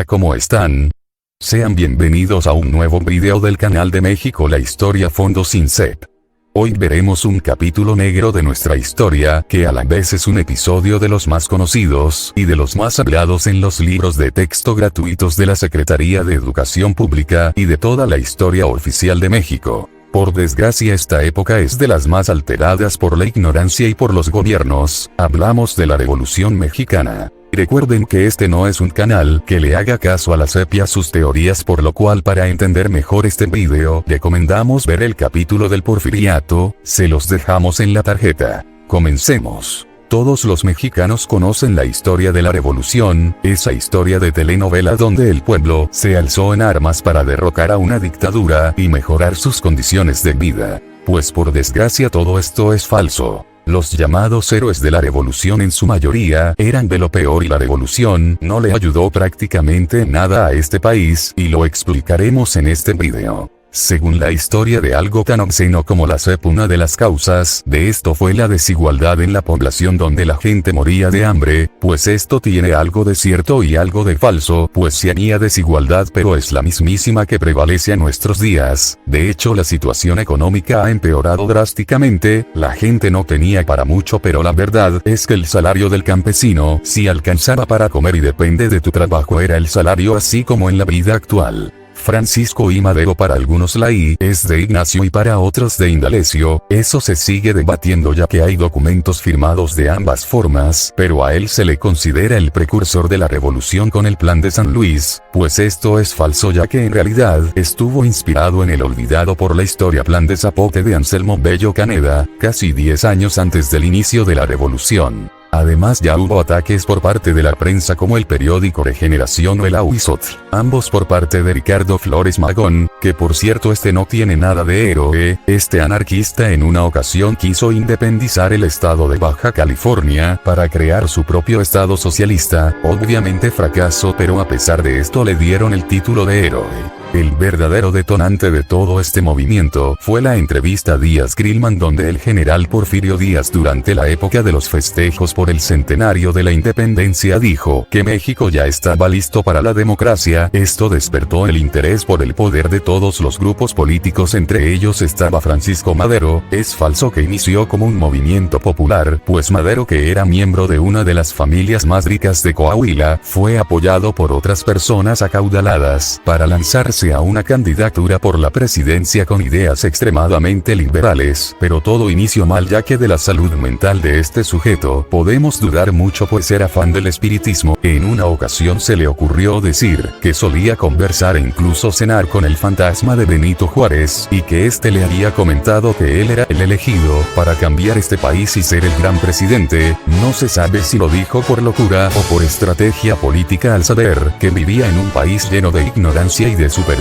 Hola, ¿cómo están? Sean bienvenidos a un nuevo video del canal de México, la historia Fondo Sin CEP. Hoy veremos un capítulo negro de nuestra historia, que a la vez es un episodio de los más conocidos, y de los más hablados en los libros de texto gratuitos de la Secretaría de Educación Pública, y de toda la historia oficial de México. Por desgracia, esta época es de las más alteradas por la ignorancia y por los gobiernos. Hablamos de la Revolución Mexicana. Recuerden que este no es un canal que le haga caso a la CEP y a sus teorías, por lo cual para entender mejor este video, recomendamos ver el capítulo del Porfiriato, se los dejamos en la tarjeta. Comencemos. Todos los mexicanos conocen la historia de la revolución, esa historia de telenovela donde el pueblo se alzó en armas para derrocar a una dictadura y mejorar sus condiciones de vida. Pues por desgracia todo esto es falso. Los llamados héroes de la revolución en su mayoría eran de lo peor y la revolución no le ayudó prácticamente nada a este país, y lo explicaremos en este video. Según la historia de algo tan obsceno como la CEP, una de las causas de esto fue la desigualdad en la población, donde la gente moría de hambre. Pues esto tiene algo de cierto y algo de falso, pues sí había desigualdad, pero es la mismísima que prevalece a nuestros días. De hecho, la situación económica ha empeorado drásticamente, la gente no tenía para mucho, pero la verdad es que el salario del campesino sí alcanzaba para comer, y depende de tu trabajo era el salario, así como en la vida actual. Francisco I. Madero, para algunos la I es de Ignacio y para otros de Indalecio, eso se sigue debatiendo ya que hay documentos firmados de ambas formas, pero a él se le considera el precursor de la revolución con el Plan de San Luis, pues esto es falso, ya que en realidad estuvo inspirado en el olvidado por la historia Plan de Zapote de Anselmo Bello Caneda, casi 10 años antes del inicio de la revolución. Además, ya hubo ataques por parte de la prensa como el periódico Regeneración o el Ahuizotl, ambos por parte de Ricardo Flores Magón, que por cierto este no tiene nada de héroe. Este anarquista en una ocasión quiso independizar el estado de Baja California para crear su propio estado socialista, obviamente fracasó, pero a pesar de esto le dieron el título de héroe. El verdadero detonante de todo este movimiento fue la entrevista a Díaz Grillman, donde el general Porfirio Díaz, durante la época de los festejos por el centenario de la independencia, dijo que México ya estaba listo para la democracia. Esto despertó el interés por el poder de todos los grupos políticos, entre ellos estaba Francisco Madero. Es falso que inició como un movimiento popular, pues Madero, que era miembro de una de las familias más ricas de Coahuila, fue apoyado por otras personas acaudaladas para lanzarse a una candidatura por la presidencia con ideas extremadamente liberales, pero todo inició mal, ya que de la salud mental de este sujeto podemos dudar mucho, pues era fan del espiritismo. En una ocasión se le ocurrió decir que solía conversar e incluso cenar con el fantasma de Benito Juárez, y que este le había comentado que él era el elegido para cambiar este país y ser el gran presidente. No se sabe si lo dijo por locura o por estrategia política, al saber que vivía en un país lleno de ignorancia y de superstición.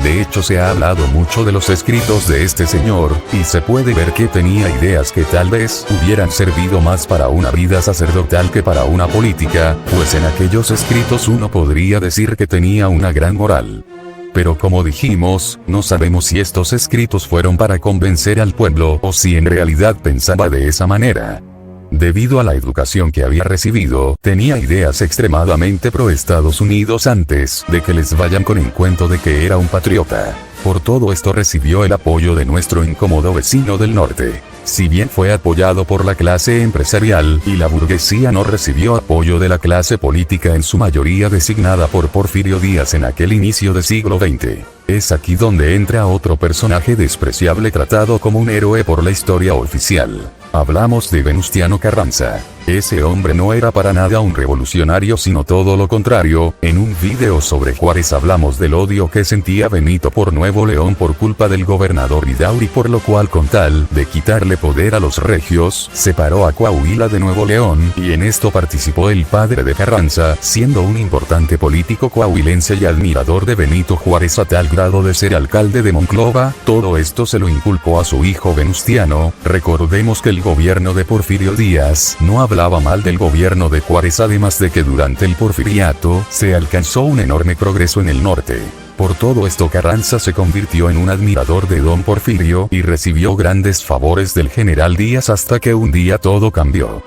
De hecho, se ha hablado mucho de los escritos de este señor, y se puede ver que tenía ideas que tal vez hubieran servido más para una vida sacerdotal que para una política, pues en aquellos escritos uno podría decir que tenía una gran moral. Pero como dijimos, no sabemos si estos escritos fueron para convencer al pueblo o si en realidad pensaba de esa manera. Debido a la educación que había recibido, tenía ideas extremadamente pro Estados Unidos antes de que les vayan con el cuento de que era un patriota. Por todo esto recibió el apoyo de nuestro incómodo vecino del norte. Si bien fue apoyado por la clase empresarial y la burguesía, no recibió apoyo de la clase política, en su mayoría designada por Porfirio Díaz en aquel inicio del siglo XX. Es aquí donde entra otro personaje despreciable, tratado como un héroe por la historia oficial. Hablamos de Venustiano Carranza. Ese hombre no era para nada un revolucionario, sino todo lo contrario. En un video sobre Juárez hablamos del odio que sentía Benito por Nuevo León por culpa del gobernador Vidaurri, por lo cual, con tal de quitarle poder a los regios, separó a Coahuila de Nuevo León, y en esto participó el padre de Carranza, siendo un importante político coahuilense y admirador de Benito Juárez, a tal grado de ser alcalde de Monclova. Todo esto se lo inculcó a su hijo Venustiano. Recordemos que el gobierno de Porfirio Díaz no hablaba mal del gobierno de Juárez, además de que durante el Porfiriato se alcanzó un enorme progreso en el norte. Por todo esto, Carranza se convirtió en un admirador de don Porfirio y recibió grandes favores del general Díaz, hasta que un día todo cambió.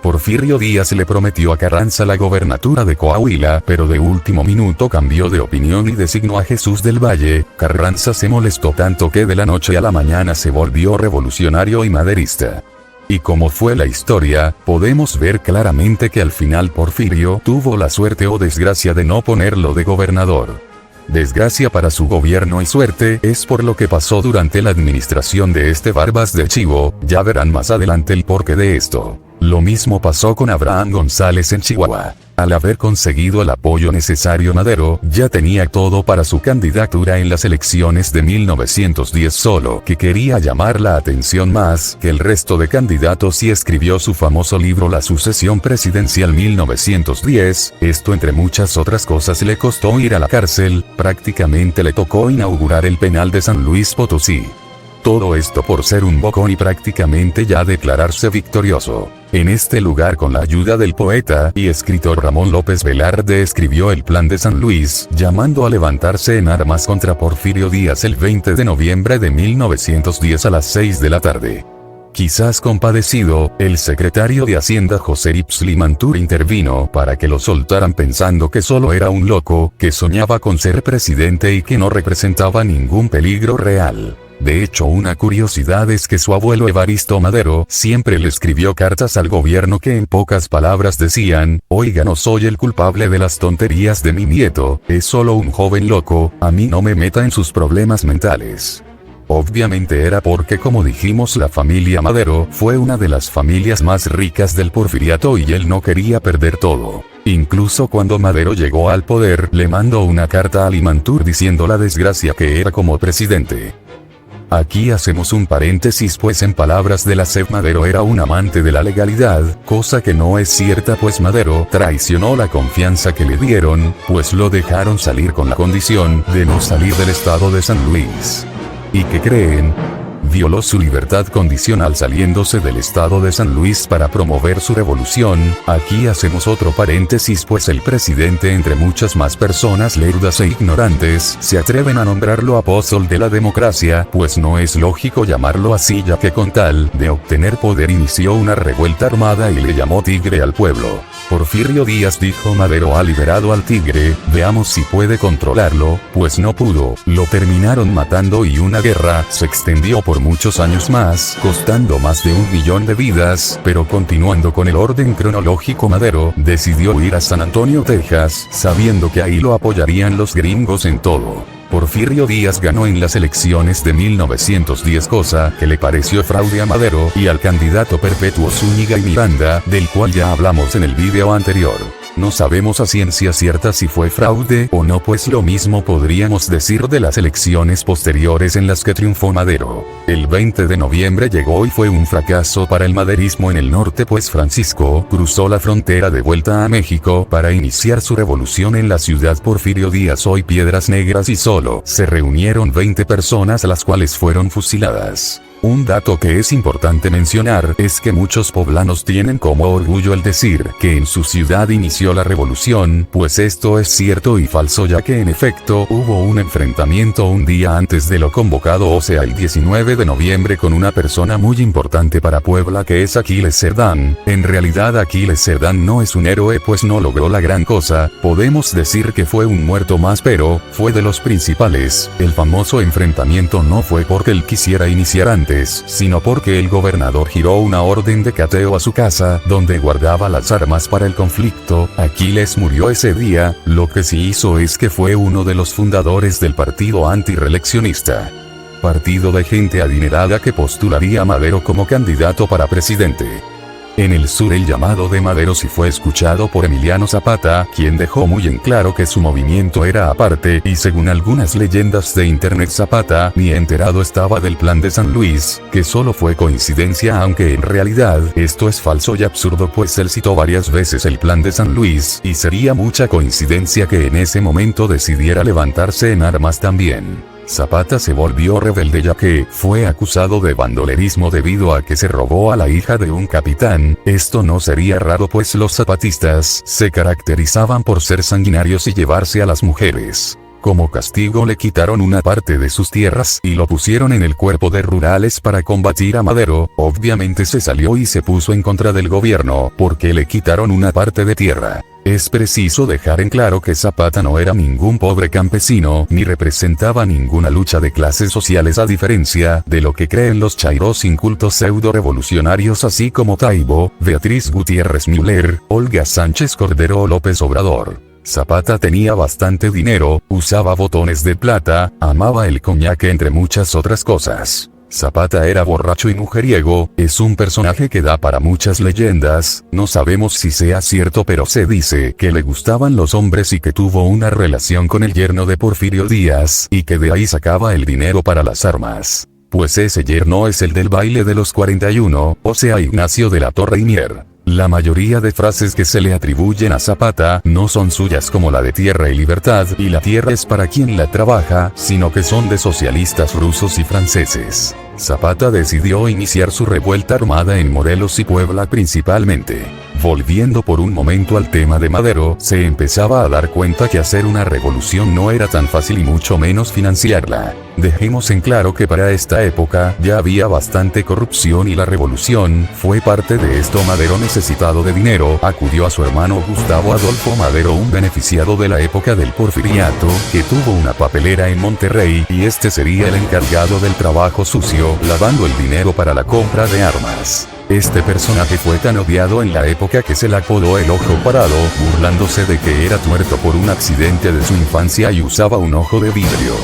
Porfirio Díaz le prometió a Carranza la gobernatura de Coahuila, pero de último minuto cambió de opinión y designó a Jesús del Valle. Carranza se molestó tanto que de la noche a la mañana se volvió revolucionario y maderista. Y como fue la historia, podemos ver claramente que al final Porfirio tuvo la suerte o desgracia de no ponerlo de gobernador. Desgracia para su gobierno y suerte es por lo que pasó durante la administración de este Barbas de Chivo, ya verán más adelante el porqué de esto. Lo mismo pasó con Abraham González en Chihuahua. Al haber conseguido el apoyo necesario Madero, ya tenía todo para su candidatura en las elecciones de 1910, solo que quería llamar la atención más que el resto de candidatos y escribió su famoso libro La Sucesión Presidencial 1910, esto entre muchas otras cosas le costó ir a la cárcel, prácticamente le tocó inaugurar el penal de San Luis Potosí. Todo esto por ser un bocón y prácticamente ya declararse victorioso. En este lugar, con la ayuda del poeta y escritor Ramón López Velarde, escribió el Plan de San Luis, llamando a levantarse en armas contra Porfirio Díaz el 20 de noviembre de 1910 a las 6 de la tarde. Quizás compadecido, el secretario de Hacienda José Ipslimantur intervino para que lo soltaran, pensando que solo era un loco, que soñaba con ser presidente y que no representaba ningún peligro real. De hecho, una curiosidad es que su abuelo Evaristo Madero siempre le escribió cartas al gobierno que en pocas palabras decían: oiga, no soy el culpable de las tonterías de mi nieto, es solo un joven loco, a mí no me meta en sus problemas mentales. Obviamente era porque, como dijimos, la familia Madero fue una de las familias más ricas del porfiriato y él no quería perder todo. Incluso cuando Madero llegó al poder, le mandó una carta a Limantur diciendo la desgracia que era como presidente. Aquí hacemos un paréntesis, pues en palabras de la SEP, Madero era un amante de la legalidad, cosa que no es cierta, pues Madero traicionó la confianza que le dieron, pues lo dejaron salir con la condición de no salir del estado de San Luis. ¿Y qué creen? Violó su libertad condicional saliéndose del estado de San Luis para promover su revolución. Aquí hacemos otro paréntesis, pues el presidente, entre muchas más personas lerdas e ignorantes, se atreven a nombrarlo apóstol de la democracia, pues no es lógico llamarlo así, ya que con tal de obtener poder inició una revuelta armada y le llamó tigre al pueblo. Porfirio Díaz dijo: Madero ha liberado al tigre, veamos si puede controlarlo, pues no pudo, lo terminaron matando y una guerra se extendió por muchos años más, costando más de 1 millón de vidas, pero continuando con el orden cronológico, Madero decidió huir a San Antonio, Texas, sabiendo que ahí lo apoyarían los gringos en todo. Porfirio Díaz ganó en las elecciones de 1910, cosa que le pareció fraude a Madero y al candidato Perpetuo Zúñiga y Miranda, del cual ya hablamos en el video anterior. No sabemos a ciencia cierta si fue fraude o no, pues lo mismo podríamos decir de las elecciones posteriores en las que triunfó Madero. El 20 de noviembre llegó y fue un fracaso para el maderismo en el norte, pues Francisco cruzó la frontera de vuelta a México para iniciar su revolución en la ciudad Porfirio Díaz, hoy Piedras Negras, y solo se reunieron 20 personas, las cuales fueron fusiladas. Un dato que es importante mencionar es que muchos poblanos tienen como orgullo el decir que en su ciudad inició la revolución, pues esto es cierto y falso, ya que en efecto hubo un enfrentamiento un día antes de lo convocado, o sea el 19 de noviembre, con una persona muy importante para Puebla, que es Aquiles Cerdán. En realidad Aquiles Cerdán no es un héroe, pues no logró la gran cosa, podemos decir que fue un muerto más, pero fue de los principales. El famoso enfrentamiento no fue porque él quisiera iniciar antes, sino porque el gobernador giró una orden de cateo a su casa, donde guardaba las armas para el conflicto. Aquiles murió ese día. Lo que sí hizo es que fue uno de los fundadores del partido antireeleccionista, partido de gente adinerada que postularía a Madero como candidato para presidente. En el sur, el llamado de Madero sí fue escuchado por Emiliano Zapata, quien dejó muy en claro que su movimiento era aparte, y según algunas leyendas de internet, Zapata ni enterado estaba del plan de San Luis, que solo fue coincidencia, aunque en realidad esto es falso y absurdo, pues él citó varias veces el plan de San Luis, y sería mucha coincidencia que en ese momento decidiera levantarse en armas también. Zapata se volvió rebelde, ya que fue acusado de bandolerismo debido a que se robó a la hija de un capitán. Esto no sería raro, pues los zapatistas se caracterizaban por ser sanguinarios y llevarse a las mujeres. Como castigo le quitaron una parte de sus tierras y lo pusieron en el cuerpo de rurales para combatir a Madero. Obviamente se salió y se puso en contra del gobierno porque le quitaron una parte de tierra. Es preciso dejar en claro que Zapata no era ningún pobre campesino ni representaba ninguna lucha de clases sociales, a diferencia de lo que creen los chairos incultos pseudo revolucionarios así como Taibo, Beatriz Gutiérrez Müller, Olga Sánchez Cordero o López Obrador. Zapata tenía bastante dinero, usaba botones de plata, amaba el coñac entre muchas otras cosas. Zapata era borracho y mujeriego, es un personaje que da para muchas leyendas, no sabemos si sea cierto pero se dice que le gustaban los hombres y que tuvo una relación con el yerno de Porfirio Díaz y que de ahí sacaba el dinero para las armas. Pues ese yerno es el del baile de los 41, o sea Ignacio de la Torre y Mier. La mayoría de frases que se le atribuyen a Zapata no son suyas, como la de tierra y libertad y la tierra es para quien la trabaja, sino que son de socialistas rusos y franceses. Zapata decidió iniciar su revuelta armada en Morelos y Puebla principalmente. Volviendo por un momento al tema de Madero, se empezaba a dar cuenta que hacer una revolución no era tan fácil y mucho menos financiarla. Dejemos en claro que para esta época ya había bastante corrupción y la revolución fue parte de esto. Madero, necesitado de dinero, acudió a su hermano Gustavo Adolfo Madero, un beneficiado de la época del porfiriato, que tuvo una papelera en Monterrey y este sería el encargado del trabajo sucio, lavando el dinero para la compra de armas. Este personaje fue tan odiado en la época que se le apodó el Ojo Parado, burlándose de que era tuerto por un accidente de su infancia y usaba un ojo de vidrio.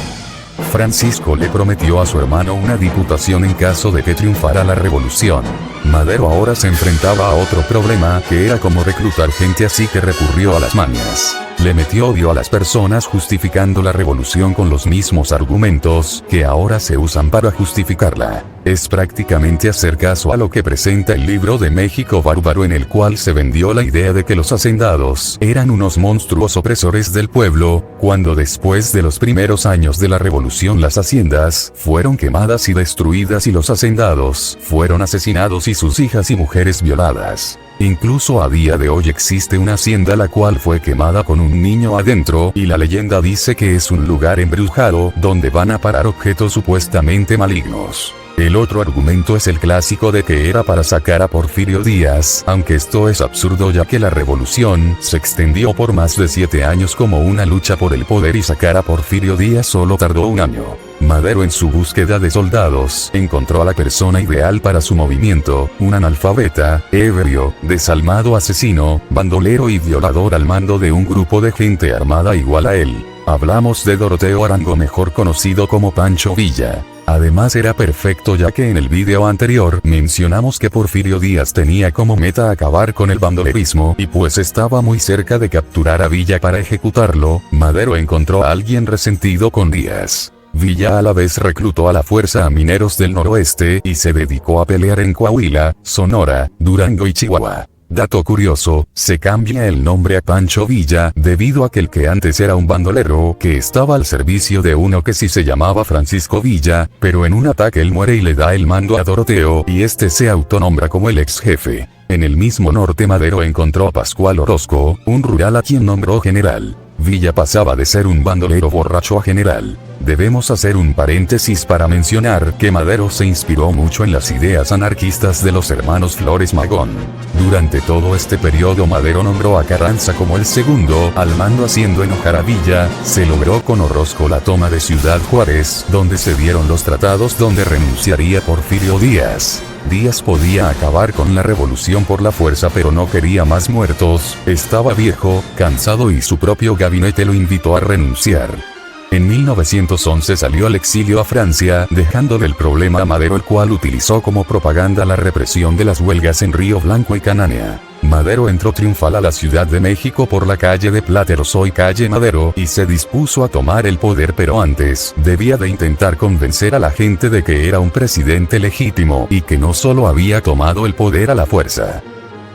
Francisco le prometió a su hermano una diputación en caso de que triunfara la revolución. Madero ahora se enfrentaba a otro problema, que era cómo reclutar gente, así que recurrió a las mañas. Le metió odio a las personas justificando la revolución con los mismos argumentos que ahora se usan para justificarla. Es prácticamente hacer caso a lo que presenta el libro de México Bárbaro, en el cual se vendió la idea de que los hacendados eran unos monstruos opresores del pueblo, cuando después de los primeros años de la revolución las haciendas fueron quemadas y destruidas y los hacendados fueron asesinados y sus hijas y mujeres violadas. Incluso a día de hoy existe una hacienda la cual fue quemada con un niño adentro y la leyenda dice que es un lugar embrujado donde van a parar objetos supuestamente malignos. El otro argumento es el clásico de que era para sacar a Porfirio Díaz, aunque esto es absurdo ya que la revolución se extendió por más de 7 años como una lucha por el poder y sacar a Porfirio Díaz solo tardó un año. Madero, en su búsqueda de soldados, encontró a la persona ideal para su movimiento, un analfabeta, ebrio, desalmado, asesino, bandolero y violador al mando de un grupo de gente armada igual a él. Hablamos de Doroteo Arango, mejor conocido como Pancho Villa. Además era perfecto ya que en el video anterior mencionamos que Porfirio Díaz tenía como meta acabar con el bandolerismo y pues estaba muy cerca de capturar a Villa para ejecutarlo. Madero encontró a alguien resentido con Díaz. Villa a la vez reclutó a la fuerza a mineros del noroeste y se dedicó a pelear en Coahuila, Sonora, Durango y Chihuahua. Dato curioso, se cambia el nombre a Pancho Villa debido a que el que antes era un bandolero que estaba al servicio de uno que sí se llamaba Francisco Villa, pero en un ataque él muere y le da el mando a Doroteo y este se autonombra como el ex jefe. En el mismo norte Madero encontró a Pascual Orozco, un rural a quien nombró general. Villa pasaba de ser un bandolero borracho a general. Debemos hacer un paréntesis para mencionar que Madero se inspiró mucho en las ideas anarquistas de los hermanos Flores Magón. Durante todo este periodo Madero nombró a Carranza como el segundo al mando, haciendo enojar a Villa. Se logró con Orozco la toma de Ciudad Juárez, donde se dieron los tratados donde renunciaría Porfirio Díaz. Díaz podía acabar con la revolución por la fuerza pero no quería más muertos, estaba viejo, cansado y su propio gabinete lo invitó a renunciar. En 1911 salió al exilio a Francia, dejándole el problema a Madero, el cual utilizó como propaganda la represión de las huelgas en Río Blanco y Cananea. Madero entró triunfal a la Ciudad de México por la calle de Plateros, hoy calle Madero, y se dispuso a tomar el poder, pero antes debía de intentar convencer a la gente de que era un presidente legítimo y que no solo había tomado el poder a la fuerza.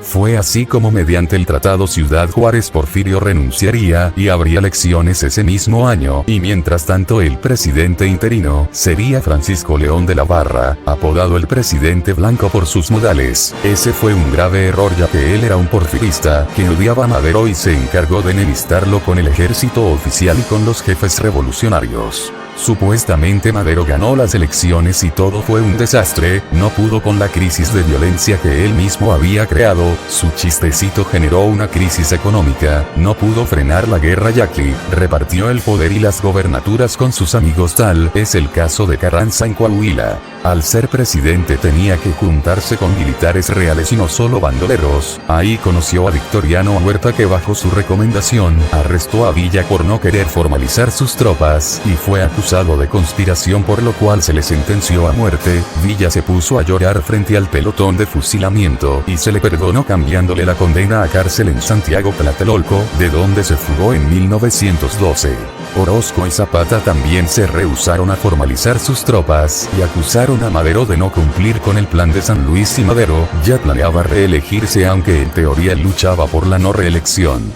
Fue así como mediante el Tratado Ciudad Juárez Porfirio renunciaría y habría elecciones ese mismo año, y mientras tanto el presidente interino sería Francisco León de la Barra, apodado el presidente blanco por sus modales. Ese fue un grave error, ya que él era un porfirista que odiaba a Madero y se encargó de enemistarlo con el ejército oficial y con los jefes revolucionarios. Supuestamente Madero ganó las elecciones y todo fue un desastre, no pudo con la crisis de violencia que él mismo había creado, su chistecito generó una crisis económica, no pudo frenar la guerra yaqui, repartió el poder y las gobernaturas con sus amigos, tal es el caso de Carranza en Coahuila. Al ser presidente tenía que juntarse con militares reales y no solo bandoleros. Ahí conoció a Victoriano Huerta, que bajo su recomendación arrestó a Villa por no querer formalizar sus tropas y fue acusado de conspiración, por lo cual se le sentenció a muerte. Villa se puso a llorar frente al pelotón de fusilamiento y se le perdonó cambiándole la condena a cárcel en Santiago Tlatelolco, de donde se fugó en 1912. Orozco y Zapata también se rehusaron a formalizar sus tropas y acusaron a Madero de no cumplir con el plan de San Luis, y Madero ya planeaba reelegirse, aunque en teoría luchaba por la no reelección.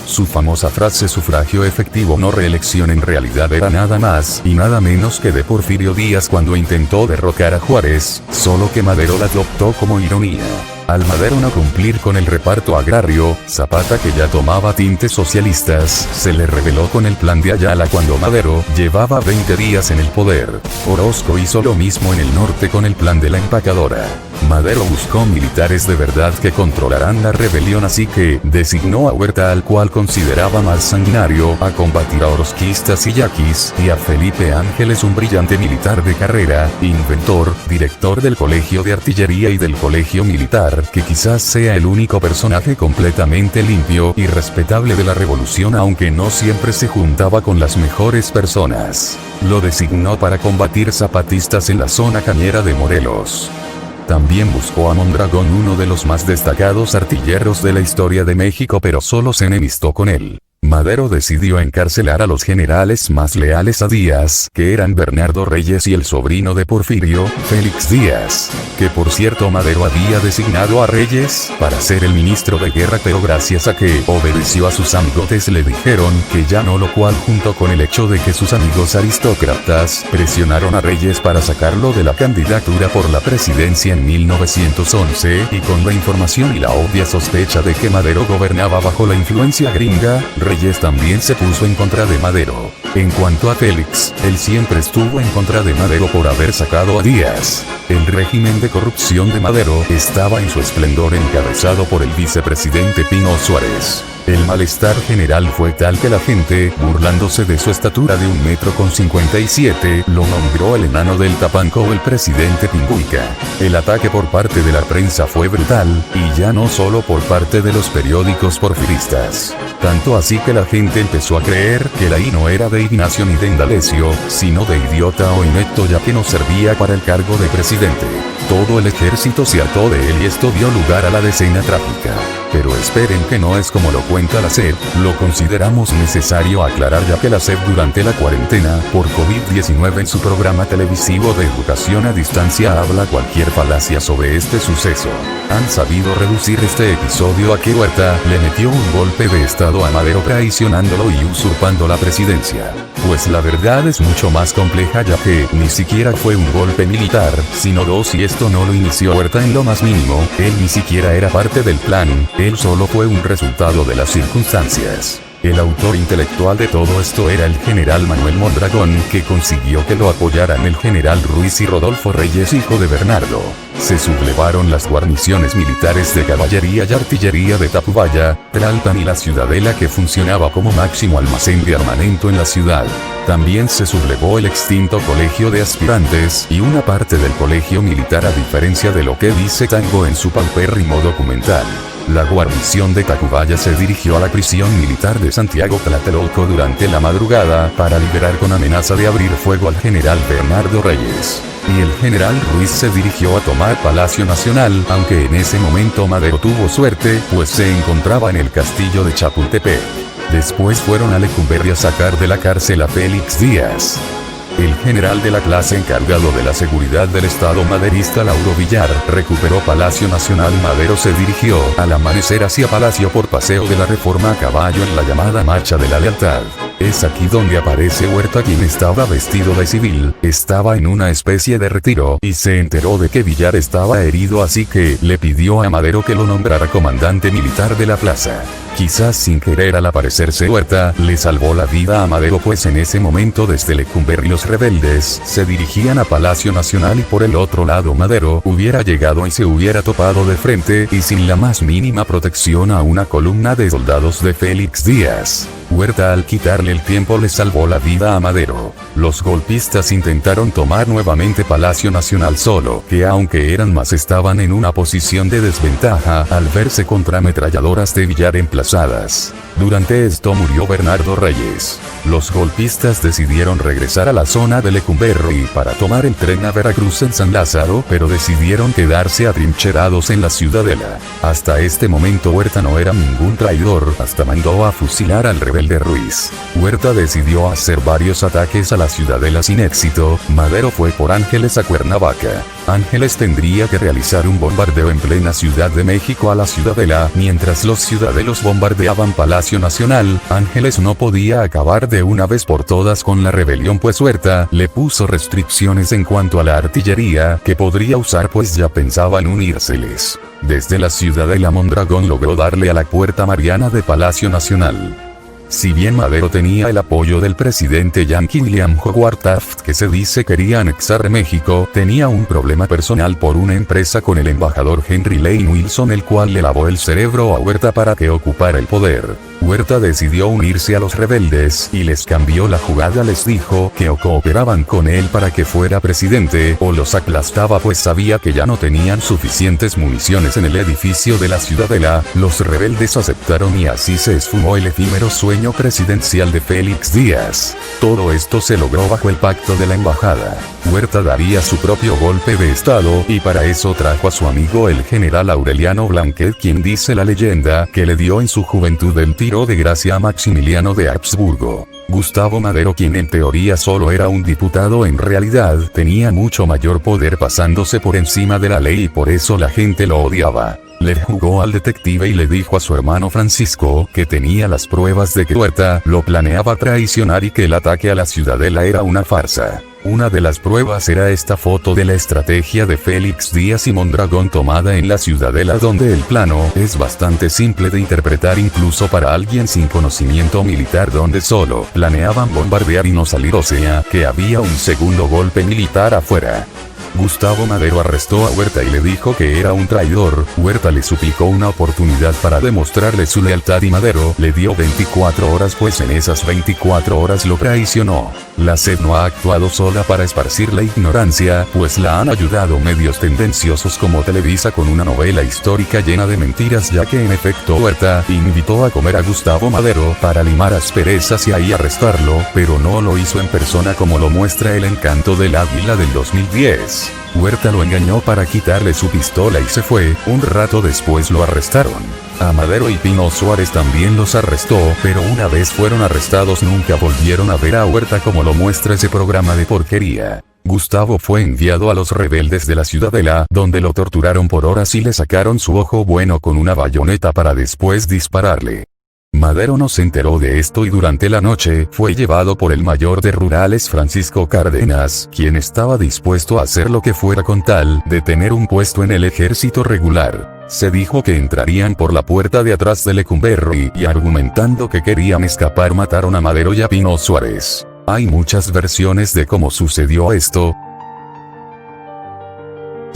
Su famosa frase sufragio efectivo no reelección en realidad era nada más y nada menos que de Porfirio Díaz cuando intentó derrocar a Juárez, solo que Madero la adoptó como ironía. Al Madero no cumplir con el reparto agrario, Zapata, que ya tomaba tintes socialistas, se le rebeló con el plan de Ayala cuando Madero llevaba 20 días en el poder. Orozco hizo lo mismo en el norte con el plan de la empacadora. Madero buscó militares de verdad que controlarán la rebelión, así que designó a Huerta, al cual consideraba más sanguinario, a combatir a orozquistas y yaquis, y a Felipe Ángeles, un brillante militar de carrera, inventor, director del Colegio de Artillería y del Colegio Militar, que quizás sea el único personaje completamente limpio y respetable de la revolución, aunque no siempre se juntaba con las mejores personas. Lo designó para combatir zapatistas en la zona cañera de Morelos. También buscó a Mondragón, uno de los más destacados artilleros de la historia de México, pero solo se enemistó con él. Madero decidió encarcelar a los generales más leales a Díaz, que eran Bernardo Reyes y el sobrino de Porfirio, Félix Díaz, que por cierto Madero había designado a Reyes para ser el ministro de guerra, pero gracias a que obedeció a sus amigotes le dijeron que ya no, lo cual junto con el hecho de que sus amigos aristócratas presionaron a Reyes para sacarlo de la candidatura por la presidencia en 1911, y con la información y la obvia sospecha de que Madero gobernaba bajo la influencia gringa, Reyes también se puso en contra de Madero. En cuanto a Félix, él siempre estuvo en contra de Madero por haber sacado a Díaz. El régimen de corrupción de Madero estaba en su esplendor, encabezado por el vicepresidente Pino Suárez. El malestar general fue tal que la gente, burlándose de su estatura de 1,57 m, lo nombró el enano del Tapanco o el presidente Pingüica. El ataque por parte de la prensa fue brutal, y ya no solo por parte de los periódicos porfiristas. Tanto así que la gente empezó a creer que la I no era de Ignacio ni de Indalecio, sino de idiota o inepto, ya que no servía para el cargo de presidente. Todo el ejército se hartó de él y esto dio lugar a la decena trágica. Pero esperen que no es como lo cuenta la SEP, lo consideramos necesario aclarar, ya que la SEP durante la cuarentena por COVID-19 en su programa televisivo de educación a distancia habla cualquier falacia sobre este suceso. Han sabido reducir este episodio a que Huerta le metió un golpe de estado a Madero traicionándolo y usurpando la presidencia. Pues la verdad es mucho más compleja, ya que ni siquiera fue un golpe militar, sino dos, y esto no lo inició Huerta en lo más mínimo, él ni siquiera era parte del plan, él solo fue un resultado de las circunstancias. El autor intelectual de todo esto era el general Manuel Mondragón, que consiguió que lo apoyaran el general Ruiz y Rodolfo Reyes, hijo de Bernardo. Se sublevaron las guarniciones militares de caballería y artillería de Tacubaya, Tlalpan y la Ciudadela, que funcionaba como máximo almacén de armamento en la ciudad. También se sublevó el extinto colegio de aspirantes y una parte del colegio militar, a diferencia de lo que dice Tango en su paupérrimo documental. La guarnición de Tacubaya se dirigió a la prisión militar de Santiago Tlatelolco durante la madrugada para liberar con amenaza de abrir fuego al general Bernardo Reyes. Y el general Ruiz se dirigió a tomar Palacio Nacional, aunque en ese momento Madero tuvo suerte, pues se encontraba en el castillo de Chapultepec. Después fueron a Lecumberri a sacar de la cárcel a Félix Díaz. El general de la clase encargado de la seguridad del estado maderista Lauro Villar recuperó Palacio Nacional. Madero se dirigió al amanecer hacia Palacio por Paseo de la Reforma a caballo en la llamada Marcha de la Lealtad. Es aquí donde aparece Huerta, quien estaba vestido de civil, estaba en una especie de retiro y se enteró de que Villar estaba herido, así que le pidió a Madero que lo nombrara comandante militar de la plaza. Quizás sin querer, al aparecerse Huerta, le salvó la vida a Madero, pues en ese momento desde Lecumberri los rebeldes se dirigían a Palacio Nacional y por el otro lado Madero hubiera llegado y se hubiera topado de frente y sin la más mínima protección a una columna de soldados de Félix Díaz. Huerta, al quitarle el tiempo, le salvó la vida a Madero. Los golpistas intentaron tomar nuevamente Palacio Nacional, solo que aunque eran más estaban en una posición de desventaja al verse contra ametralladoras de Villar emplazadas. Durante esto murió Bernardo Reyes. Los golpistas decidieron regresar a la zona de Lecumberri para tomar el tren a Veracruz en San Lázaro, pero decidieron quedarse atrincherados en la ciudadela. Hasta este momento Huerta no era ningún traidor, hasta mandó a fusilar al rebelde Ruiz. Huerta decidió hacer varios ataques a la ciudadela sin éxito. Madero fue por Ángeles a Cuernavaca. Ángeles tendría que realizar un bombardeo en plena Ciudad de México a la ciudadela, mientras los ciudadelos bombardeaban Palacio Nacional. Ángeles no podía acabar de una vez por todas con la rebelión, pues Huerta le puso restricciones en cuanto a la artillería que podría usar, pues ya pensaban unírseles. Desde la ciudadela Mondragón logró darle a la Puerta Mariana de Palacio Nacional. Si bien Madero tenía el apoyo del presidente Yankee William Howard Taft, que se dice quería anexar México, tenía un problema personal por una empresa con el embajador Henry Lane Wilson, el cual le lavó el cerebro a Huerta para que ocupara el poder. Huerta decidió unirse a los rebeldes y les cambió la jugada. Les dijo que o cooperaban con él para que fuera presidente o los aplastaba, pues sabía que ya no tenían suficientes municiones en el edificio de la ciudadela. Los rebeldes aceptaron y así se esfumó el efímero sueño presidencial de Félix Díaz. Todo esto se logró bajo el pacto de la embajada. Huerta daría su propio golpe de estado y para eso trajo a su amigo el general Aureliano Blanquet, quien dice la leyenda que le dio en su juventud el tiro de gracia a Maximiliano de Habsburgo. Gustavo Madero, quien en teoría solo era un diputado, en realidad tenía mucho mayor poder, pasándose por encima de la ley, y por eso la gente lo odiaba. Le jugó al detective y le dijo a su hermano Francisco que tenía las pruebas de que Huerta lo planeaba traicionar y que el ataque a la ciudadela era una farsa. Una de las pruebas era esta foto de la estrategia de Félix Díaz y Mondragón tomada en la ciudadela, donde el plano es bastante simple de interpretar incluso para alguien sin conocimiento militar, donde solo planeaban bombardear y no salir, o sea, que había un segundo golpe militar afuera. Gustavo Madero arrestó a Huerta y le dijo que era un traidor. Huerta le suplicó una oportunidad para demostrarle su lealtad y Madero le dio 24 horas, pues en esas 24 horas lo traicionó. La SED no ha actuado sola para esparcir la ignorancia, pues la han ayudado medios tendenciosos como Televisa con una novela histórica llena de mentiras, ya que en efecto Huerta invitó a comer a Gustavo Madero para limar asperezas y ahí arrestarlo, pero no lo hizo en persona como lo muestra El Encanto del Águila del 2010. Huerta lo engañó para quitarle su pistola y se fue. Un rato después lo arrestaron. A Madero y Pino Suárez también los arrestó, pero una vez fueron arrestados nunca volvieron a ver a Huerta, como lo muestra ese programa de porquería. Gustavo fue enviado a los rebeldes de la ciudadela, donde lo torturaron por horas y le sacaron su ojo bueno con una bayoneta para después dispararle. Madero no se enteró de esto y durante la noche fue llevado por el mayor de rurales Francisco Cárdenas, quien estaba dispuesto a hacer lo que fuera con tal de tener un puesto en el ejército regular. Se dijo que entrarían por la puerta de atrás de Lecumberri y argumentando que querían escapar mataron a Madero y a Pino Suárez. Hay muchas versiones de cómo sucedió esto.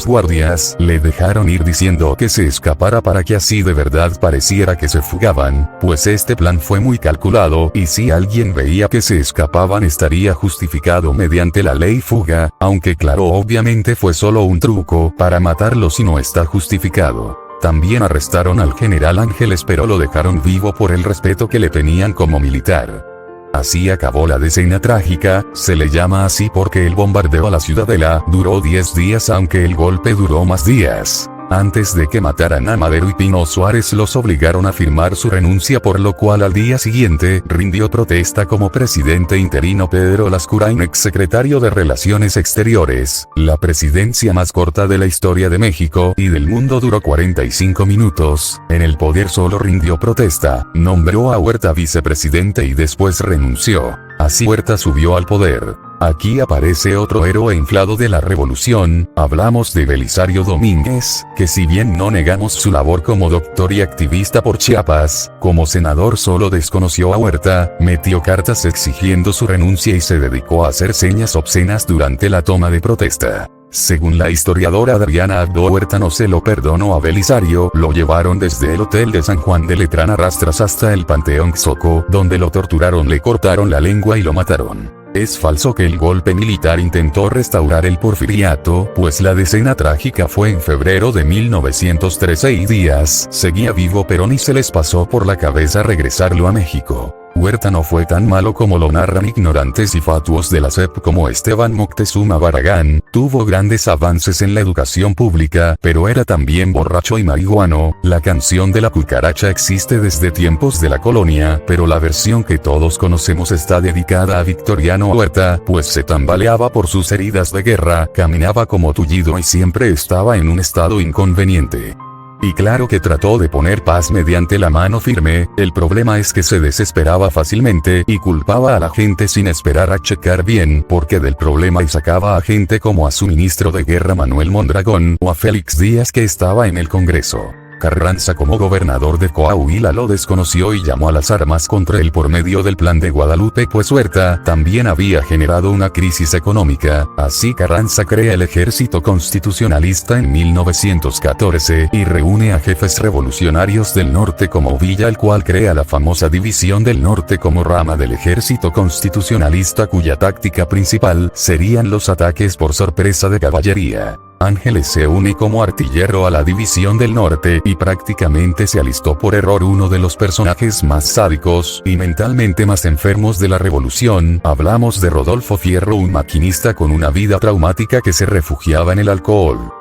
Guardias le dejaron ir diciendo que se escapara para que así de verdad pareciera que se fugaban, pues este plan fue muy calculado y si alguien veía que se escapaban estaría justificado mediante la ley fuga, aunque claro, obviamente fue solo un truco para matarlos y no está justificado. También arrestaron al general Ángeles, pero lo dejaron vivo por el respeto que le tenían como militar. Así acabó la decena trágica. Se le llama así porque el bombardeo a la ciudadela duró 10 días, aunque el golpe duró más días. Antes de que mataran a Madero y Pino Suárez los obligaron a firmar su renuncia, por lo cual al día siguiente rindió protesta como presidente interino Pedro Lascurain, exsecretario de Relaciones Exteriores. La presidencia más corta de la historia de México y del mundo duró 45 minutos. En el poder solo rindió protesta, nombró a Huerta vicepresidente y después renunció. Así Huerta subió al poder. Aquí aparece otro héroe inflado de la revolución, hablamos de Belisario Domínguez, que si bien no negamos su labor como doctor y activista por Chiapas, como senador solo desconoció a Huerta, metió cartas exigiendo su renuncia y se dedicó a hacer señas obscenas durante la toma de protesta. Según la historiadora Adriana Abdo, Huerta no se lo perdonó a Belisario, lo llevaron desde el hotel de San Juan de Letrán a rastras hasta el Panteón Xoco, donde lo torturaron, le cortaron la lengua y lo mataron. Es falso que el golpe militar intentó restaurar el porfiriato, pues la decena trágica fue en febrero de 1913 y Díaz seguía vivo, pero ni se les pasó por la cabeza regresarlo a México. Huerta no fue tan malo como lo narran ignorantes y fatuos de la SEP como Esteban Moctezuma Barragán, tuvo grandes avances en la educación pública, pero era también borracho y marihuano. La canción de la cucaracha existe desde tiempos de la colonia, pero la versión que todos conocemos está dedicada a Victoriano Huerta, pues se tambaleaba por sus heridas de guerra, caminaba como tullido y siempre estaba en un estado inconveniente. Y claro que trató de poner paz mediante la mano firme, el problema es que se desesperaba fácilmente y culpaba a la gente sin esperar a checar bien porque del problema y sacaba a gente como a su ministro de guerra Manuel Mondragón o a Félix Díaz que estaba en el Congreso. Carranza como gobernador de Coahuila lo desconoció y llamó a las armas contra él por medio del Plan de Guadalupe, pues Huerta también había generado una crisis económica. Así Carranza crea el Ejército Constitucionalista en 1914 y reúne a jefes revolucionarios del norte como Villa, el cual crea la famosa División del Norte como rama del Ejército Constitucionalista, cuya táctica principal serían los ataques por sorpresa de caballería. Ángeles se une como artillero a la División del Norte y prácticamente se alistó por error uno de los personajes más sádicos y mentalmente más enfermos de la revolución. Hablamos de Rodolfo Fierro, un maquinista con una vida traumática que se refugiaba en el alcohol.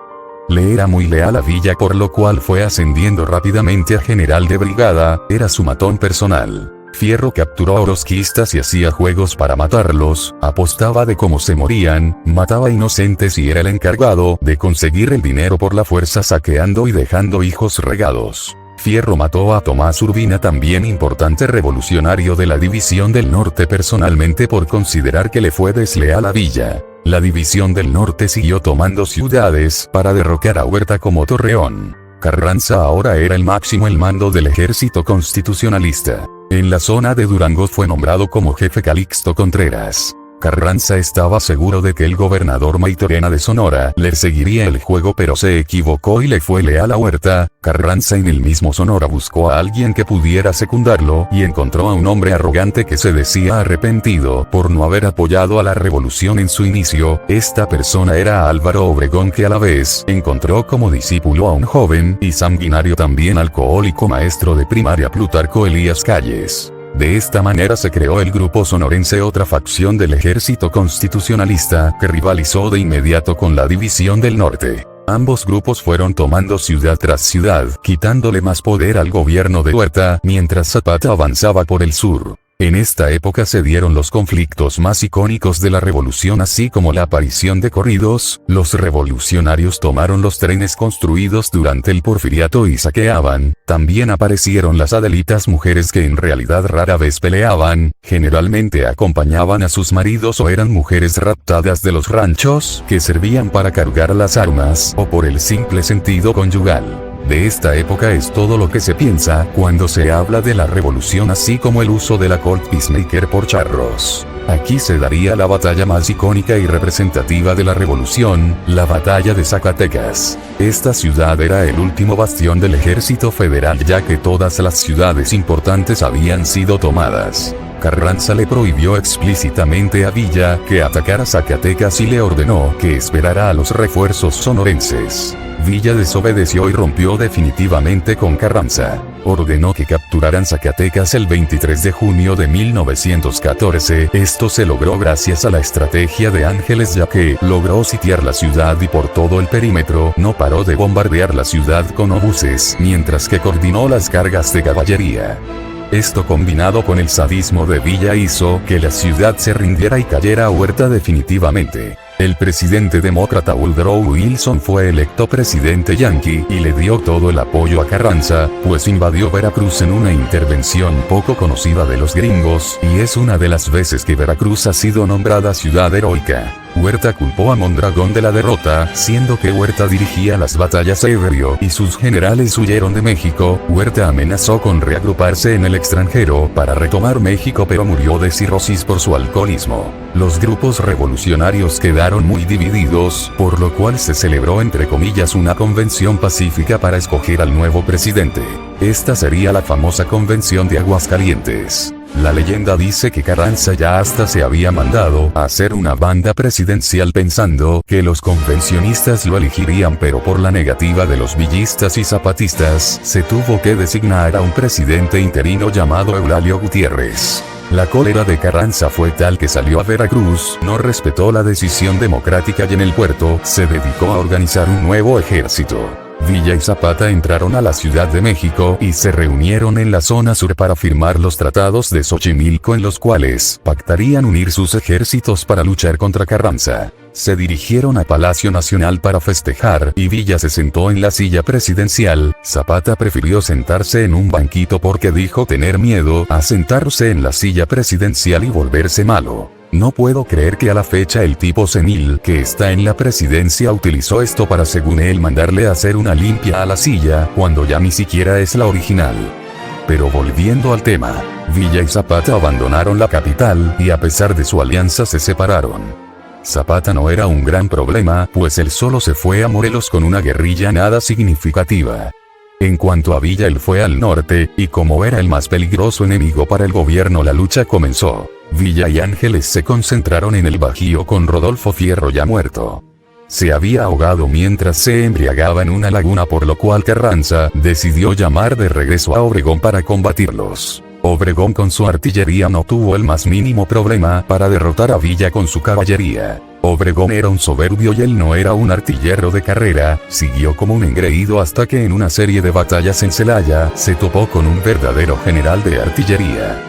Le era muy leal a Villa, por lo cual fue ascendiendo rápidamente a general de brigada, era su matón personal. Fierro capturó a orosquistas y hacía juegos para matarlos, apostaba de cómo se morían, mataba inocentes y era el encargado de conseguir el dinero por la fuerza, saqueando y dejando hijos regados. Fierro mató a Tomás Urbina, también importante revolucionario de la División del Norte, personalmente por considerar que le fue desleal a Villa. La División del Norte siguió tomando ciudades para derrocar a Huerta como Torreón. Carranza ahora era el máximo el mando del Ejército Constitucionalista. En la zona de Durango fue nombrado como jefe Calixto Contreras. Carranza estaba seguro de que el gobernador Maytorena de Sonora le seguiría el juego, pero se equivocó y le fue leal a Huerta. Carranza en el mismo Sonora buscó a alguien que pudiera secundarlo y encontró a un hombre arrogante que se decía arrepentido por no haber apoyado a la revolución en su inicio. Esta persona era Álvaro Obregón, que a la vez encontró como discípulo a un joven y sanguinario, también alcohólico maestro de primaria, Plutarco Elías Calles. De esta manera se creó el Grupo Sonorense, otra facción del Ejército Constitucionalista, que rivalizó de inmediato con la División del Norte. Ambos grupos fueron tomando ciudad tras ciudad, quitándole más poder al gobierno de Huerta, mientras Zapata avanzaba por el sur. En esta época se dieron los conflictos más icónicos de la revolución, así como la aparición de corridos. Los revolucionarios tomaron los trenes construidos durante el porfiriato y saqueaban. También aparecieron las adelitas, mujeres que en realidad rara vez peleaban, generalmente acompañaban a sus maridos o eran mujeres raptadas de los ranchos que servían para cargar las armas o por el simple sentido conyugal. De esta época es todo lo que se piensa cuando se habla de la revolución, así como el uso de la Colt Peacemaker por charros. Aquí se daría la batalla más icónica y representativa de la revolución, la batalla de Zacatecas. Esta ciudad era el último bastión del ejército federal, ya que todas las ciudades importantes habían sido tomadas. Carranza le prohibió explícitamente a Villa que atacara Zacatecas y le ordenó que esperara a los refuerzos sonorenses. Villa desobedeció y rompió definitivamente con Carranza. Ordenó que capturaran Zacatecas el 23 de junio de 1914. Esto se logró gracias a la estrategia de Ángeles, ya que logró sitiar la ciudad y por todo el perímetro no paró de bombardear la ciudad con obuses, mientras que coordinó las cargas de caballería. Esto combinado con el sadismo de Villa hizo que la ciudad se rindiera y cayera a Huerta definitivamente. El presidente demócrata Woodrow Wilson fue electo presidente yanqui y le dio todo el apoyo a Carranza, pues invadió Veracruz en una intervención poco conocida de los gringos, y es una de las veces que Veracruz ha sido nombrada ciudad heroica. Huerta culpó a Mondragón de la derrota, siendo que Huerta dirigía las batallas ebrio y sus generales huyeron de México. Huerta amenazó con reagruparse en el extranjero para retomar México, pero murió de cirrosis por su alcoholismo. Los grupos revolucionarios quedaron muy divididos, por lo cual se celebró entre comillas una convención pacífica para escoger al nuevo presidente. Esta sería la famosa Convención de Aguascalientes. La leyenda dice que Carranza ya hasta se había mandado a hacer una banda presidencial pensando que los convencionistas lo elegirían, pero por la negativa de los villistas y zapatistas, se tuvo que designar a un presidente interino llamado Eulalio Gutiérrez. La cólera de Carranza fue tal que salió a Veracruz, no respetó la decisión democrática y en el puerto se dedicó a organizar un nuevo ejército. Villa y Zapata entraron a la Ciudad de México y se reunieron en la zona sur para firmar los tratados de Xochimilco, en los cuales pactarían unir sus ejércitos para luchar contra Carranza. Se dirigieron a Palacio Nacional para festejar y Villa se sentó en la silla presidencial. Zapata prefirió sentarse en un banquito porque dijo tener miedo a sentarse en la silla presidencial y volverse malo. No puedo creer que a la fecha el tipo senil que está en la presidencia utilizó esto para, según él, mandarle a hacer una limpia a la silla, cuando ya ni siquiera es la original. Pero volviendo al tema, Villa y Zapata abandonaron la capital y a pesar de su alianza se separaron. Zapata no era un gran problema, pues él solo se fue a Morelos con una guerrilla nada significativa. En cuanto a Villa, él fue al norte, y como era el más peligroso enemigo para el gobierno, la lucha comenzó. Villa y Ángeles se concentraron en el Bajío con Rodolfo Fierro ya muerto. Se había ahogado mientras se embriagaba en una laguna, por lo cual Carranza decidió llamar de regreso a Obregón para combatirlos. Obregón con su artillería no tuvo el más mínimo problema para derrotar a Villa con su caballería. Obregón era un soberbio y él no era un artillero de carrera, siguió como un engreído hasta que en una serie de batallas en Celaya se topó con un verdadero general de artillería.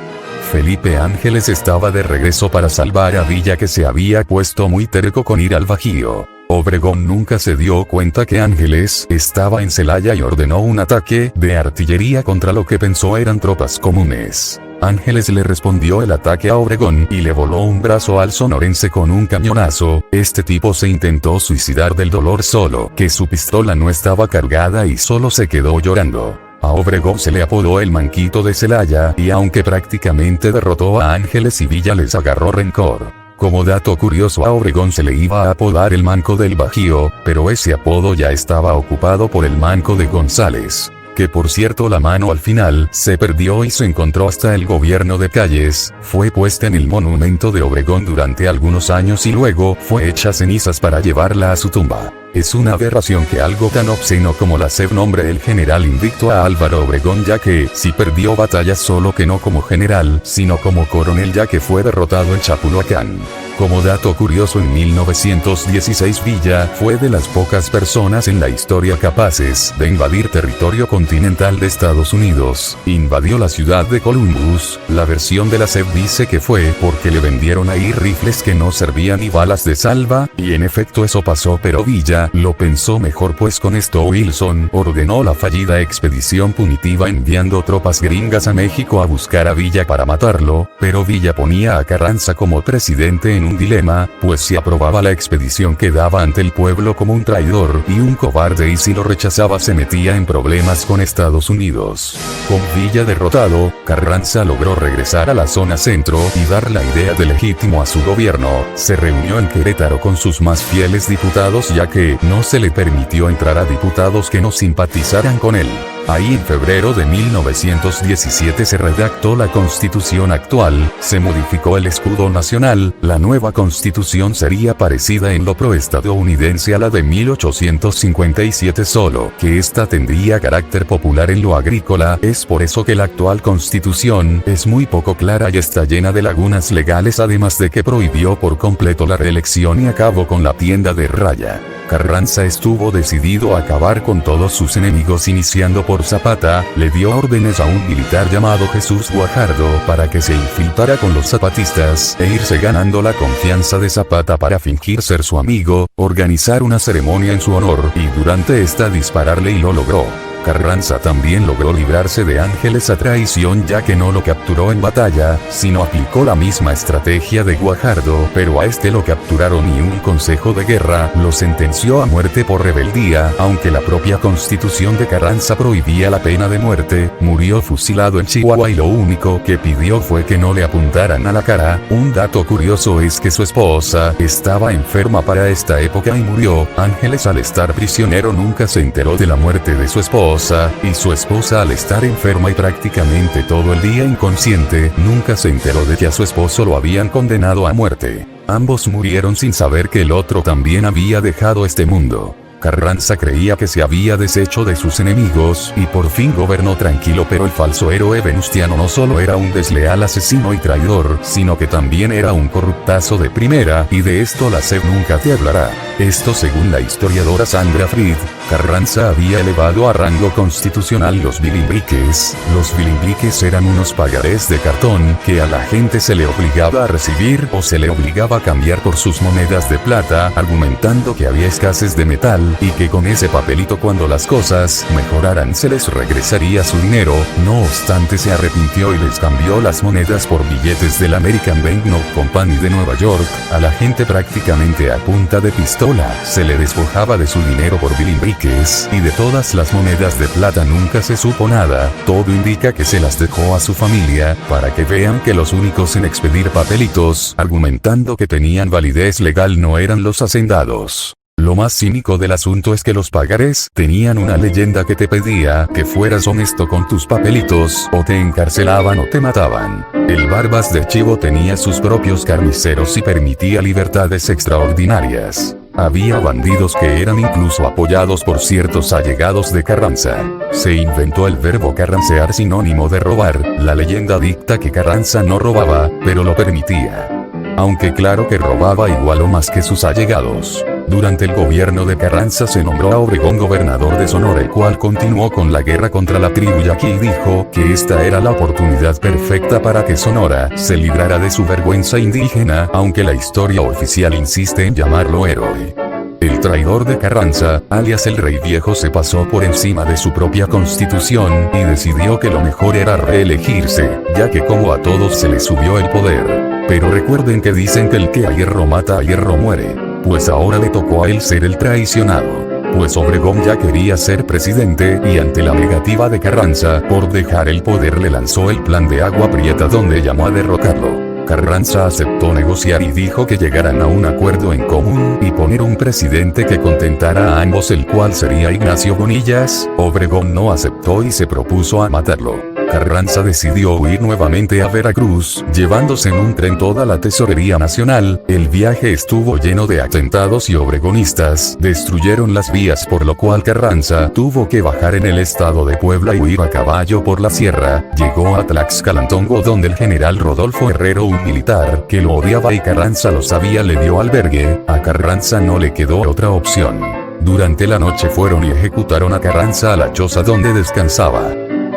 Felipe Ángeles estaba de regreso para salvar a Villa, que se había puesto muy terco con ir al Bajío. Obregón nunca se dio cuenta que Ángeles estaba en Celaya y ordenó un ataque de artillería contra lo que pensó eran tropas comunes. Ángeles le respondió el ataque a Obregón y le voló un brazo al sonorense con un cañonazo. Este tipo se intentó suicidar del dolor, solo que su pistola no estaba cargada y solo se quedó llorando. A Obregón se le apodó el Manquito de Celaya, y aunque prácticamente derrotó a Ángeles y Villa, les agarró rencor. Como dato curioso, a Obregón se le iba a apodar el Manco del Bajío, pero ese apodo ya estaba ocupado por el Manco de González, que por cierto la mano al final se perdió y se encontró hasta el gobierno de Calles. Fue puesta en el monumento de Obregón durante algunos años y luego fue hecha cenizas para llevarla a su tumba. Es una aberración que algo tan obsceno como la SED nombre el general invicto a Álvaro Obregón, ya que sí perdió batallas, solo que no como general, sino como coronel, ya que fue derrotado en Chapulhuacán. Como dato curioso, en 1916 Villa fue de las pocas personas en la historia capaces de invadir territorio continental de Estados Unidos. Invadió la ciudad de Columbus. La versión de la SED dice que fue porque le vendieron ahí rifles que no servían y balas de salva, y en efecto eso pasó, pero Villa lo pensó mejor, pues con esto Wilson ordenó la fallida expedición punitiva enviando tropas gringas a México a buscar a Villa para matarlo, pero Villa ponía a Carranza como presidente en un dilema, pues si aprobaba la expedición quedaba ante el pueblo como un traidor y un cobarde, y si lo rechazaba se metía en problemas con Estados Unidos. Con Villa derrotado, Carranza logró regresar a la zona centro y dar la idea de legítimo a su gobierno. Se reunió en Querétaro con sus más fieles diputados, ya que no se le permitió entrar a diputados que no simpatizaran con él. Ahí en febrero de 1917 se redactó la Constitución actual, se modificó el escudo nacional, la nueva Constitución sería parecida en lo proestadounidense a la de 1857 solo que esta tendría carácter popular en lo agrícola. Es por eso que la actual Constitución es muy poco clara y está llena de lagunas legales, además de que prohibió por completo la reelección y acabó con la tienda de raya. Carranza estuvo decidido a acabar con todos sus enemigos, iniciando por Zapata. Le dio órdenes a un militar llamado Jesús Guajardo para que se infiltrara con los zapatistas e irse ganando la confianza de Zapata para fingir ser su amigo, organizar una ceremonia en su honor y durante esta dispararle, y lo logró. Carranza también logró librarse de Ángeles a traición, ya que no lo capturó en batalla, sino aplicó la misma estrategia de Guajardo, pero a este lo capturaron y un consejo de guerra lo sentenció a muerte por rebeldía. Aunque la propia Constitución de Carranza prohibía la pena de muerte, murió fusilado en Chihuahua y lo único que pidió fue que no le apuntaran a la cara. Un dato curioso es que su esposa estaba enferma para esta época y murió. Ángeles, al estar prisionero, nunca se enteró de la muerte de su esposa, y su esposa, al estar enferma y prácticamente todo el día inconsciente, nunca se enteró de que a su esposo lo habían condenado a muerte. Ambos murieron sin saber que el otro también había dejado este mundo. Carranza creía que se había deshecho de sus enemigos y por fin gobernó tranquilo, pero el falso héroe venustiano no solo era un desleal asesino y traidor, sino que también era un corruptazo de primera, y de esto la SEP nunca te hablará. Esto según la historiadora Sandra Fried. Carranza había elevado a rango constitucional los bilimbriques. Los bilimbriques eran unos pagarés de cartón que a la gente se le obligaba a recibir o se le obligaba a cambiar por sus monedas de plata, argumentando que había escasez de metal y que con ese papelito, cuando las cosas mejoraran, se les regresaría su dinero. No obstante, se arrepintió y les cambió las monedas por billetes del American Banknote Company de Nueva York. A la gente prácticamente a punta de pistola se le despojaba de su dinero por bilimbriques, y de todas las monedas de plata nunca se supo nada. Todo indica que se las dejó a su familia para que vean que los únicos en expedir papelitos, argumentando que tenían validez legal, no eran los hacendados. Lo más cínico del asunto es que los pagarés tenían una leyenda que te pedía que fueras honesto con tus papelitos o te encarcelaban o te mataban. El Barbas de Chivo tenía sus propios carniceros y permitía libertades extraordinarias. Había bandidos que eran incluso apoyados por ciertos allegados de Carranza. Se inventó el verbo carrancear, sinónimo de robar. La leyenda dicta que Carranza no robaba, pero lo permitía. Aunque claro que robaba igual o más que sus allegados. Durante el gobierno de Carranza se nombró a Obregón gobernador de Sonora, el cual continuó con la guerra contra la tribu yaqui y dijo que esta era la oportunidad perfecta para que Sonora se librara de su vergüenza indígena, aunque la historia oficial insiste en llamarlo héroe. El traidor de Carranza, alias el Rey Viejo, se pasó por encima de su propia constitución y decidió que lo mejor era reelegirse, ya que como a todos se les subió el poder. Pero recuerden que dicen que el que a hierro mata, a hierro muere. Pues ahora le tocó a él ser el traicionado. Pues Obregón ya quería ser presidente y ante la negativa de Carranza por dejar el poder le lanzó el plan de Agua Prieta, donde llamó a derrocarlo. Carranza aceptó negociar y dijo que llegaran a un acuerdo en común y poner un presidente que contentara a ambos, el cual sería Ignacio Bonillas. Obregón no aceptó y se propuso a matarlo. Carranza decidió huir nuevamente a Veracruz, llevándose en un tren toda la tesorería nacional. El viaje estuvo lleno de atentados y obregonistas destruyeron las vías, por lo cual Carranza tuvo que bajar en el estado de Puebla y huir a caballo por la sierra. Llegó a Tlaxcalantongo, donde el general Rodolfo Herrero, un militar que lo odiaba y Carranza lo sabía, le dio albergue. A Carranza no le quedó otra opción. Durante la noche fueron y ejecutaron a Carranza a la choza donde descansaba.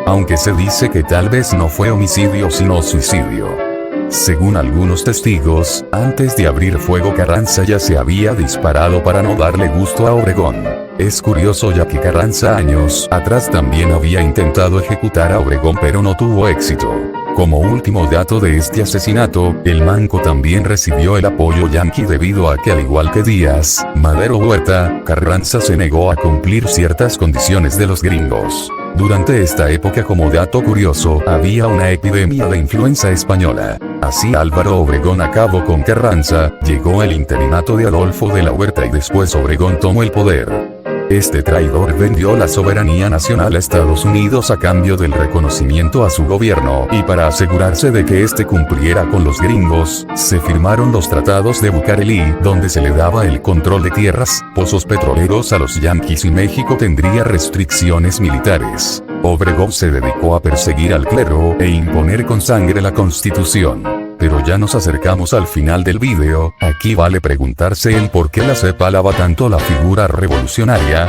Aunque se dice que tal vez no fue homicidio sino suicidio. Según algunos testigos, antes de abrir fuego Carranza ya se había disparado para no darle gusto a Obregón. Es curioso, ya que Carranza años atrás también había intentado ejecutar a Obregón, pero no tuvo éxito. Como último dato de este asesinato, el Manco también recibió el apoyo yanqui debido a que, al igual que Díaz, Madero, Huerta, Carranza se negó a cumplir ciertas condiciones de los gringos. Durante esta época, como dato curioso, había una epidemia de influenza española. Así Álvaro Obregón acabó con Carranza, llegó el interinato de Adolfo de la Huerta y después Obregón tomó el poder. Este traidor vendió la soberanía nacional a Estados Unidos a cambio del reconocimiento a su gobierno, y para asegurarse de que este cumpliera con los gringos, se firmaron los tratados de Bucareli, donde se le daba el control de tierras, pozos petroleros a los yanquis y México tendría restricciones militares. Obregón se dedicó a perseguir al clero e imponer con sangre la Constitución. Pero ya nos acercamos al final del video, aquí vale preguntarse el por qué la CEP alaba tanto la figura revolucionaria.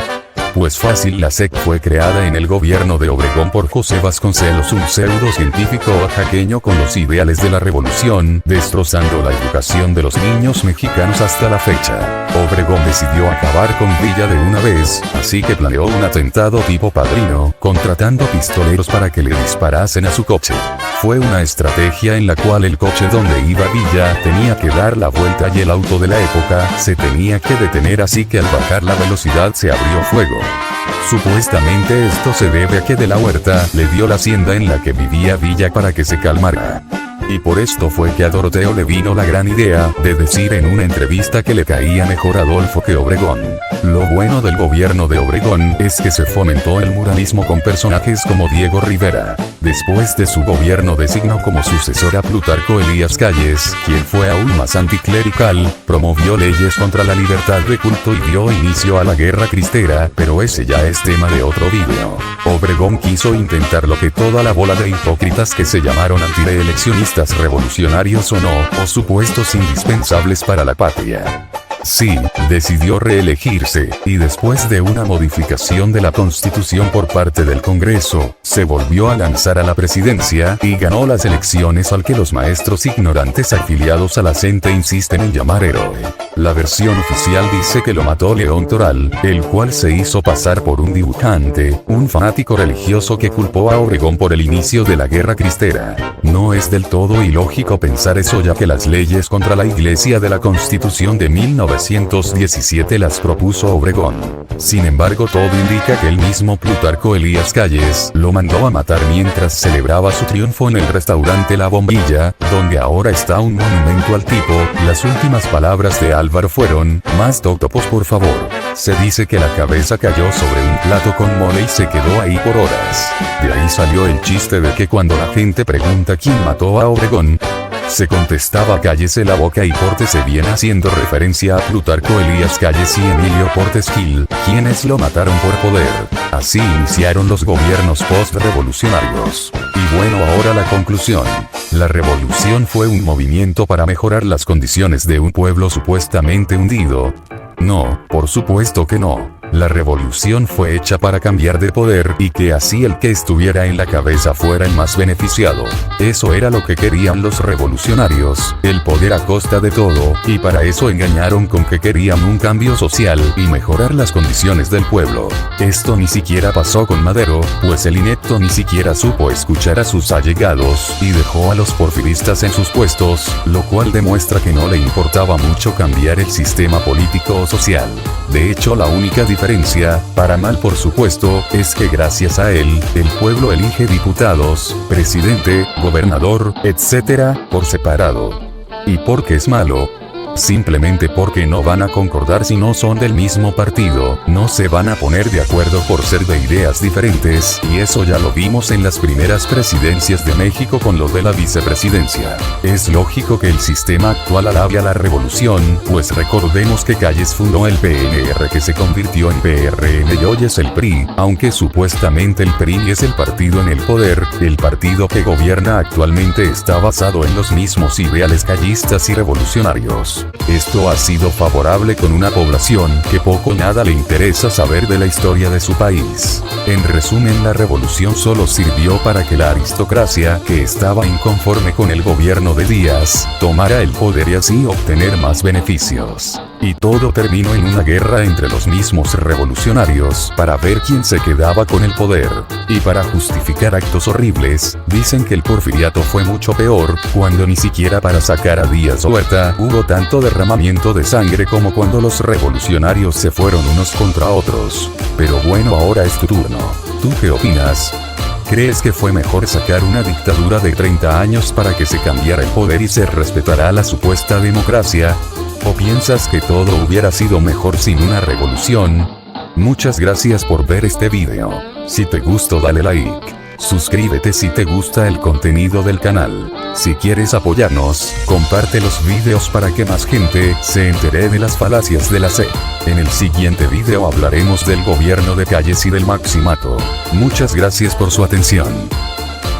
Pues fácil, la SEC fue creada en el gobierno de Obregón por José Vasconcelos, un pseudocientífico oaxaqueño con los ideales de la revolución, destrozando la educación de los niños mexicanos hasta la fecha. Obregón decidió acabar con Villa de una vez, así que planeó un atentado tipo Padrino, contratando pistoleros para que le disparasen a su coche. Fue una estrategia en la cual el coche donde iba Villa tenía que dar la vuelta y el auto de la época se tenía que detener, así que al bajar la velocidad se abrió fuego. Supuestamente esto se debe a que de la Huerta le dio la hacienda en la que vivía Villa para que se calmara. Y por esto fue que a Doroteo le vino la gran idea de decir en una entrevista que le caía mejor Adolfo que Obregón. Lo bueno del gobierno de Obregón es que se fomentó el muralismo con personajes como Diego Rivera. Después de su gobierno designó como sucesor a Plutarco Elías Calles, quien fue aún más anticlerical, promovió leyes contra la libertad de culto y dio inicio a la Guerra Cristera, pero ese ya es tema de otro video. Obregón quiso intentar lo que toda la bola de hipócritas que se llamaron antireeleccionistas revolucionarios o supuestos indispensables para la patria. Sí, decidió reelegirse, y después de una modificación de la Constitución por parte del Congreso, se volvió a lanzar a la presidencia y ganó las elecciones al que los maestros ignorantes afiliados a la CENTE insisten en llamar héroe. La versión oficial dice que lo mató León Toral, el cual se hizo pasar por un dibujante, un fanático religioso que culpó a Obregón por el inicio de la Guerra Cristera. No es del todo ilógico pensar eso, ya que las leyes contra la Iglesia de la Constitución de 1917 las propuso Obregón. Sin embargo, todo indica que el mismo Plutarco Elías Calles lo mandó a matar mientras celebraba su triunfo en el restaurante La Bombilla, donde ahora está un monumento al tipo. Las últimas palabras de Álvaro fueron: "Más totopos por favor". Se dice que la cabeza cayó sobre un plato con mole y se quedó ahí por horas. De ahí salió el chiste de que cuando la gente pregunta quién mató a Obregón, se contestaba cállese la boca, y Portes bien haciendo referencia a Plutarco Elías Calles y Emilio Portes Gil, quienes lo mataron por poder. Así iniciaron los gobiernos post-revolucionarios. Y bueno, ahora la conclusión. La revolución fue un movimiento para mejorar las condiciones de un pueblo supuestamente hundido. No, por supuesto que no. La revolución fue hecha para cambiar de poder y que así el que estuviera en la cabeza fuera el más beneficiado. Eso era lo que querían los revolucionarios, el poder a costa de todo, y para eso engañaron con que querían un cambio social y mejorar las condiciones del pueblo. Esto ni siquiera pasó con Madero, pues el inepto ni siquiera supo escuchar a sus allegados y dejó a los porfiristas en sus puestos, lo cual demuestra que no le importaba mucho cambiar el sistema político o social. De hecho, la única diferencia, para mal por supuesto, es que gracias a él, el pueblo elige diputados, presidente, gobernador, etc., por separado. ¿Y por qué es malo? Simplemente porque no van a concordar si no son del mismo partido, no se van a poner de acuerdo por ser de ideas diferentes, y eso ya lo vimos en las primeras presidencias de México con lo de la vicepresidencia. Es lógico que el sistema actual alabe a la revolución, pues recordemos que Calles fundó el PNR, que se convirtió en PRM y hoy es el PRI, aunque supuestamente el PRI es el partido en el poder. El partido que gobierna actualmente está basado en los mismos ideales callistas y revolucionarios. Esto ha sido favorable con una población que poco o nada le interesa saber de la historia de su país. En resumen, la revolución solo sirvió para que la aristocracia, que estaba inconforme con el gobierno de Díaz, tomara el poder y así obtener más beneficios. Y todo terminó en una guerra entre los mismos revolucionarios para ver quién se quedaba con el poder. Y para justificar actos horribles, dicen que el porfiriato fue mucho peor, cuando ni siquiera para sacar a Díaz Huerta hubo tanto derramamiento de sangre como cuando los revolucionarios se fueron unos contra otros. Pero bueno, ahora es tu turno. ¿Tú qué opinas? ¿Crees que fue mejor sacar una dictadura de 30 años para que se cambiara el poder y se respetara la supuesta democracia? ¿O piensas que todo hubiera sido mejor sin una revolución? Muchas gracias por ver este video. Si te gustó dale like. Suscríbete si te gusta el contenido del canal. Si quieres apoyarnos, comparte los videos para que más gente se entere de las falacias de la SEP. En el siguiente video hablaremos del gobierno de Calles y del Maximato. Muchas gracias por su atención.